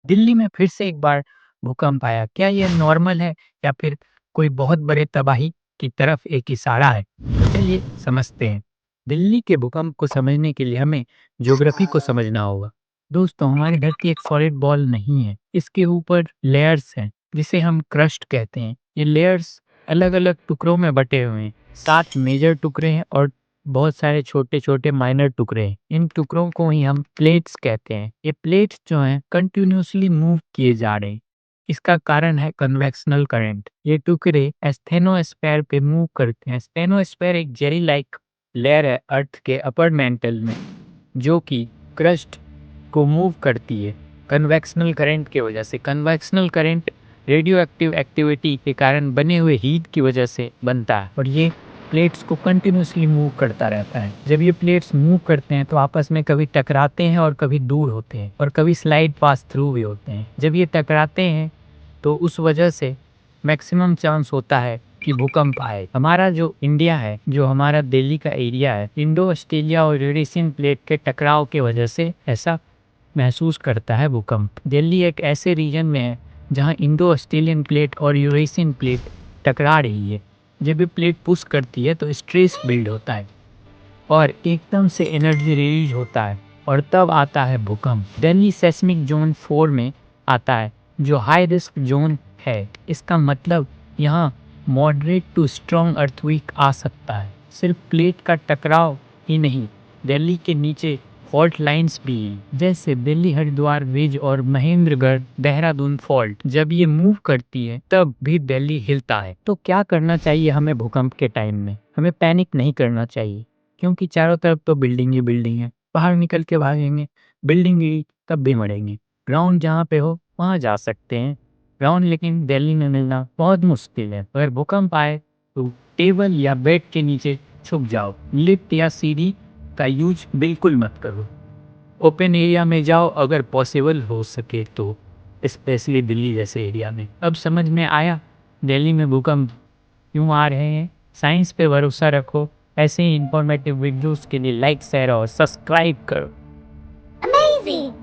दिल्ली में फिर से एक बार भूकंप आया। क्या ये नॉर्मल है या फिर कोई बहुत बड़े तबाही की तरफ एक इशारा है? तो चलिए समझते हैं। दिल्ली के भूकंप को समझने के लिए हमें ज्योग्राफी को समझना होगा। दोस्तों, हमारी धरती एक सॉलिड बॉल नहीं है। इसके ऊपर लेयर्स हैं जिसे हम क्रस्ट कहते हैं। ये लेयर्स अलग-अलग टुकड़ों में बटे हुए हैं। 7 मेजर टुकड़े हैं और बहुत सारे छोटे-छोटे माइनर टुकड़े हैं। इन टुकड़ों को ही हम प्लेट्स कहते हैं। ये प्लेट्स जो हैं कंटिन्यूअसली मूव किए जा रहे हैं। इसका कारण है कन्वेक्शनल करंट। ये टुकड़े स्टेनोस्फेयर पे मूव करते हैं। स्टेनोस्फेयर एक जेली लाइक लेयर है अर्थ के अपर मेंटल में, जो कि क्रस्ट को मूव करती है कन्वेक्शनल करंट की वजह से। Convectional current radio active activity के कारण बने हुए हीट की वजह से बनता है और ये प्लेट्स को कंटिन्यूअसली मूव करता रहता है। जब ये प्लेट्स मूव करते हैं तो आपस में कभी टकराते हैं और कभी दूर होते हैं और कभी स्लाइड पास थ्रू भी होते हैं। जब ये टकराते हैं तो उस वजह से मैक्सिमम चांस होता है कि भूकंप आए। हमारा जो इंडिया है, जो हमारा दिल्ली का एरिया है, इंडो ऑस्ट्रेलिया और यूरेशियन प्लेट के टकराव की वजह से ऐसा महसूस करता है भूकंप। दिल्ली एक ऐसे रीजन में है जहां इंडो ऑस्ट्रेलियन प्लेट और यूरेशियन प्लेट टकरा रही है। जब ये प्लेट पुश करती है तो स्ट्रेस बिल्ड होता है और एकदम से एनर्जी रिलीज होता है और तब आता है भूकंप। दिल्ली सेस्मिक जोन 4 में आता है, जो हाई रिस्क जोन है। इसका मतलब यहाँ मॉडरेट टू स्ट्रॉन्ग अर्थक्वेक आ सकता है। सिर्फ प्लेट का टकराव ही नहीं, दिल्ली के नीचे फॉल्ट लाइंस भी हैं, जैसे दिल्ली हरिद्वार वेज और महेंद्रगढ़ देहरादून फॉल्ट। जब ये मूव करती है तब भी दिल्ली हिलता है। तो क्या करना चाहिए हमें भूकंप के टाइम में? हमें पैनिक नहीं करना चाहिए, क्योंकि चारों तरफ तो बिल्डिंग ही बिल्डिंग है। बाहर निकल के भागेंगे, बिल्डिंग ही तब भी मरेंगे। ग्राउंड जहाँ पे हो वहाँ जा सकते हैं। ग्राउंड लेकिन दिल्ली में मिलना बहुत मुश्किल है। अगर भूकंप आए तो टेबल या बेड के नीचे छुप जाओ। लिफ्ट या सीढ़ी का यूज बिल्कुल मत करो। ओपन एरिया में जाओ अगर पॉसिबल हो सके तो, स्पेशली दिल्ली जैसे एरिया में। अब समझ में आया दिल्ली में भूकंप क्यों आ रहे हैं। साइंस पे भरोसा रखो। ऐसे ही इंफॉर्मेटिव वीडियोस के लिए लाइक शेयर और सब्सक्राइब करो। Amazing!